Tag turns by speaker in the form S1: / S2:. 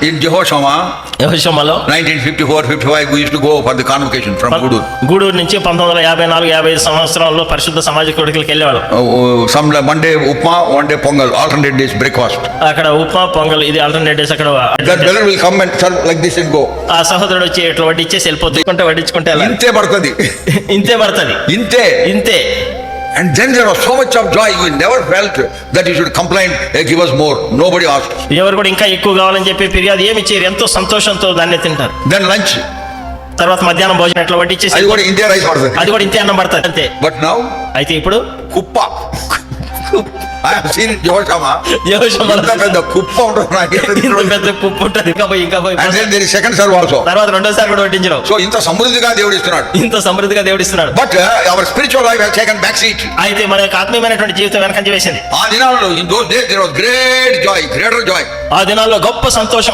S1: In Jehoshama,
S2: యెహోషువలో
S1: 1954-55, we used to go for the convocation from Gudur.
S2: Gudur నుంచి 1954-55 సంవత్సరంలో పరిశుద్ధ సమాజ కోడికలకు వెళ్ళేవాళ్ళం.
S1: Some one day upma, one day pongal, alternate days breakfast.
S2: అక్కడ ఉప్మా పొంగల్ ఇది ఆల్టర్నేట్ డేస్. అక్కడ
S1: That brother will come and serve like this and go.
S2: ఆ సహోదరుడు వచ్చి ఇట్లా వడ్డిచ్చేసి వెళ్ళిపోతుంటే వడ్డించుకుంటే వెళ్ళాలి.
S1: Inte bartadi.
S2: ఇంతే పడుతుంది,
S1: Inte.
S2: ఇంతే.
S1: And then there was so much of joy. We never felt that you should complain, hey, give us more. Nobody asked.
S2: ఎవరు కూడా ఇంకా ఎక్కువ కావాలని చెప్పి ఫిర్యాదు ఏమి చేయరు. ఎంతో సంతోషంతో దాన్ని తింటారు.
S1: Then lunch.
S2: తర్వాత మధ్యాహ్నం భోజనం ఎట్లా వడ్డిచ్చేసి
S1: అది కూడా ఇంతే రైస్ పడుతుంది.
S2: అది కూడా ఇంతే అన్నం పడుతుంది అంతే.
S1: But now,
S2: అయితే ఇప్పుడు
S1: kuppa. I have seen in Jehoshama.
S2: యెహోషువలో
S1: ఇంత పెద్ద కుప్ప ఉంటుంది నాకు.
S2: ఇంత పెద్ద కుప్పు ఉంటుంది. ఇంకా పోయి
S1: And then there is second serve also.
S2: తర్వాత రెండోసారి కూడా వడ్డించడం.
S1: So ఇంత సమృద్ధిగా దేవుడు ఇస్తున్నాడు.
S2: ఇంత సమృద్ధిగా దేవుడిస్తున్నాడు.
S1: But our spiritual life has taken back seat.
S2: అయితే మన యొక్క ఆత్మీయమైనటువంటి జీవితం వెనకంజ వేసింది.
S1: ఆ దినాల్లో in those days there was great joy, greater joy.
S2: ఆ దినాల్లో గొప్ప సంతోషం,